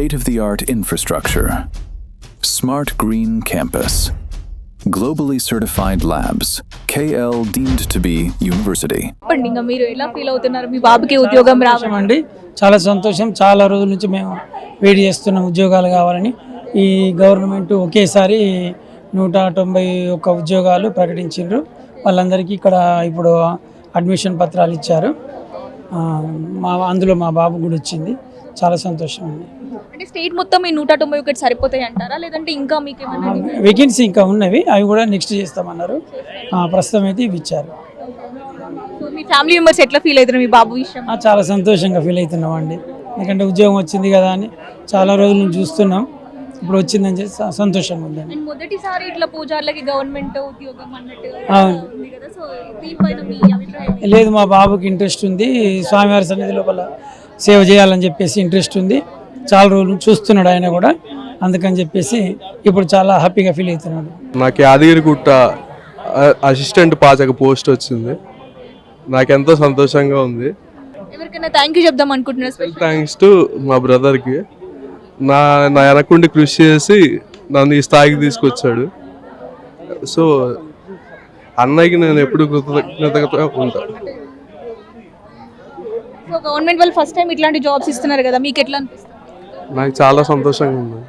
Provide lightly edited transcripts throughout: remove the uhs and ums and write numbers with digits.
state-of-the-art infrastructure, smart green campus, globally certified labs, KL deemed to be university. చెప్పండి ఇంకా మీరు ఎలా feel అవుతున్నారు మీ బాబుకి ఉద్యోగం రావడం? అండి చాలా సంతోషం. చాలా రోజుల నుంచి మేము వెయిట్ చేస్తున్నాం ఉద్యోగాలు కావాలని. ఈ గవర్నమెంట్ ఒకేసారి 191 ఉద్యోగాలు ప్రకటించారు. వాళ్ళందరికీ ఇక్కడ ఇప్పుడు అడ్మిషన్ పత్రాలు ఇచ్చారు. అందులో మా బాబు కూడా వచ్చింది. చాలా సంతోషం అండి. అంటే స్టేట్ మొత్తం ఈ 191 సరిపోతాయి అంటారా లేదంటే ఇంకా మీకు ఏమైనా వేకెన్సీ ఇంకా ఉన్నవి, అవి కూడా నెక్స్ట్ చేస్తామన్నారు. ప్రస్తుతం అయితే ఇవి ఇచ్చారు. మీ ఫ్యామిలీ మెంబర్స్ ఎట్లా ఫీల్ అవుతున్నారు మీ బాబు విషయం? చాలా సంతోషంగా ఫీల్ అవుతున్నాం అండి. ఎందుకంటే ఉద్యోగం వచ్చింది కదా అని చాలా రోజుల నుంచి చూస్తున్నాం. ఇప్పుడు వచ్చిందని చెప్పి సంతోషంగా ఉందండి. మొదటిసారి ఇట్లా పూజార్లకి గవర్నమెంట్ ఉద్యోగం అన్నట్టు ఉంది కదా, సో దీనిపైన మీ అభిప్రాయం? లేదు, మా బాబుకి ఇంట్రెస్ట్ ఉంది. స్వామివారి సన్నిధి లోపల సేవ చేయాలని చెప్పేసి ఇంట్రెస్ట్ ఉంది. చాలా రోజులు చూస్తున్నాడు ఆయన కూడా. అందుకని చెప్పేసి ఇప్పుడు చాలా హ్యాపీగా ఫీల్ అవుతున్నాడు. నాకు యాదగిరిగుట్ట అసిస్టెంట్ పాచక పోస్ట్ వచ్చింది. నాకెంతో సంతోషంగా ఉంది. ఎవరికైనా థ్యాంక్ యూ చెప్దాం అనుకుంటున్నారు? థ్యాంక్స్ టు మా బ్రదర్కి. నా వెనకుండి కృషి చేసి నన్ను ఈ స్థాయికి తీసుకొచ్చాడు. సో అన్నయ్యకి నేను ఎప్పుడు కృతజ్ఞతగా ఉంటాను. సో గవర్నమెంట్ వాళ్ళు ఫస్ట్ టైం ఇట్లాంటి జాబ్స్ ఇస్తున్నారు కదా, మీకు ఎట్లా అనిపిస్తుంది? నాకు చాలా సంతోషంగా ఉంది.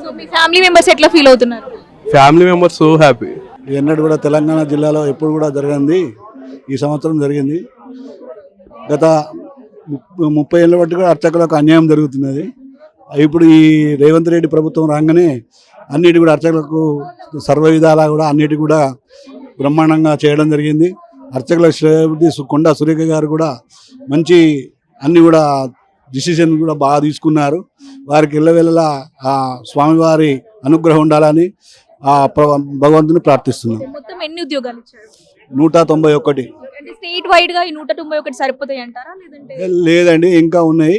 సో మీ ఫ్యామిలీ మెంబర్స్ ఎట్లా ఫీల్ అవుతున్నారు? Family members so happy. ఎన్నడూ కూడా తెలంగాణ జిల్లాలో ఎప్పుడు కూడా జరగంది ఈ సంవత్సరం జరిగింది. గత 30 ఏళ్ళ బట్టి కూడా అర్చకులకు అన్యాయం జరుగుతున్నది. ఇప్పుడు ఈ రేవంత్ రెడ్డి ప్రభుత్వం రాగానే అన్నిటి కూడా అర్చకులకు సర్వ విధాలా కూడా అన్నిటి కూడా బ్రహ్మాండంగా చేయడం జరిగింది. అర్చకుల శ్రేయబుద్ధి కొండా సురేఖ గారు కూడా మంచి అన్ని కూడా డిసిషన్ కూడా బాగా తీసుకున్నారు. వారికి ఇళ్ళవేళలా ఆ స్వామివారి అనుగ్రహం ఉండాలని ఆ భగవంతుని ప్రార్థిస్తున్నాం. మొత్తం ఎన్ని ఉద్యోగాలు ఇచ్చారు? 191. అంటే స్టేట్ వైడ్ గా ఈ 191 సరిపోతాయి అంటారా లేదంటే? లేదండి, ఇంకా ఉన్నాయి.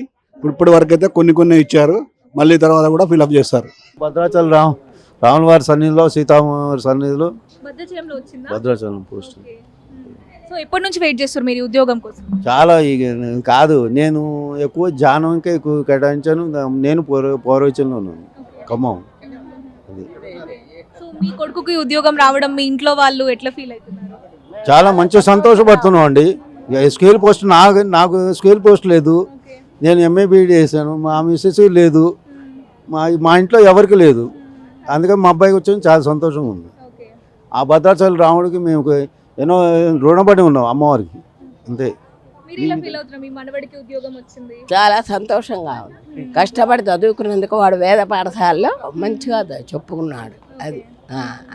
ఇప్పటి వరకు అయితే కొన్ని ఇచ్చారు. మళ్ళీ తర్వాత కూడా ఫిల్అప్ చేస్తారు. భద్రాచలం రాముల వారి సన్నిధిలో, సీతావారి సన్నిధిలో భద్రాచలంలో వచ్చిందా? భద్రాచలం పోస్ట్. సో ఎప్పటి నుంచి వెయిట్ చేస్తారు మీరు ఉద్యోగం కోసం? చాలా కాదు, నేను ఎక్కువ ధ్యానంకే ఎక్కువ కేటాయించాను. నేను పౌరవచనంలో ఉన్నాను, ఖమ్మం. అది సో మీ కొడుకుకి ఉద్యోగం రావడం మీ ఇంట్లో వాళ్ళు ఎట్లా ఫీల్ అవుతున్నారు? చాలా మంచి సంతోషపడుతున్నాం అండి. స్కేల్ పోస్ట్ నాకు స్కేల్ పోస్ట్ లేదు. నేను ఎంఏ బీఈడీ చేశాను. మా మిస్సెస్ లేదు, మా ఇంట్లో ఎవరికి లేదు. అందుకని మా అబ్బాయికి వచ్చి చాలా సంతోషంగా ఉంది. ఆ భద్రాచలం రాముడికి మేము ఎన్నో రుణపడి ఉన్నాం, అమ్మవారికి. అంతే. చాలా సంతోషంగా ఉంది. కష్టపడి చదువుకున్నందుకు వాడు వేద పాఠశాలలో మంచిగా చెప్పుకున్నాడు. అది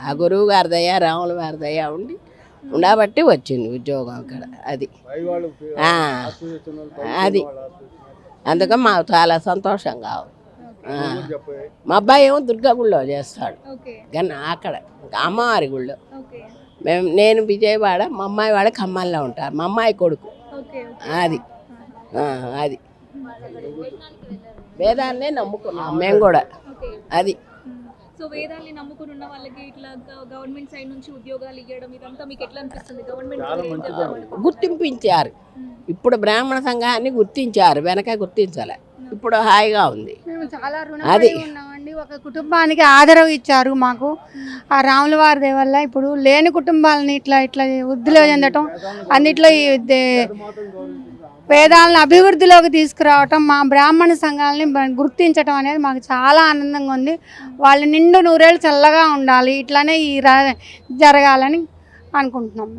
ఆ గురువు గారి దయ, రాముల వారి దయ ఉండబట్టి వచ్చింది ఉద్యోగం అక్కడ. అది అది అందుకని మాకు చాలా సంతోషంగా ఉంది. మా అబ్బాయి ఏమో దుర్గా గుళ్ళో చేస్తాడు, కానీ అక్కడ అమ్మవారి గుళ్ళో. నేను విజయవాడ, మా అమ్మాయి వాడ ఖమ్మంలో ఉంటారు. మా అమ్మాయి కొడుకు అది అది వేదాన్నే నమ్ముకున్నాం మేము కూడా. అది సో వేదాన్ని నమ్ముకుని ఉన్న వాళ్ళకి ఇట్లా గవర్నమెంట్ సైడ్ నుంచి ఉద్యోగాలు ఇవ్వడం ఇదంతా మీకు ఎట్లా అనిపిస్తుంది? గవర్నమెంట్ గుర్తింపించారు. ఇప్పుడు బ్రాహ్మణ సంఘాన్ని గుర్తించారు, వెనక గుర్తించాలి. ఇప్పుడు హాయిగా ఉంది. మేము చాలా రుణపడి ఉన్నామండి. ఒక కుటుంబానికి ఆదరవు ఇచ్చారు మాకు ఆ రాముల వారి వల్ల. ఇప్పుడు లేని కుటుంబాలని ఇట్లా వృద్ధిలో చెందటం, అన్నిట్లో వేదాలను అభివృద్ధిలోకి తీసుకురావటం, మా బ్రాహ్మణ సంఘాలని గుర్తించటం అనేది మాకు చాలా ఆనందంగా ఉంది. వాళ్ళు నిండు నూరేళ్ళు చల్లగా ఉండాలి, ఇట్లానే జరగాలని అనుకుంటున్నాము.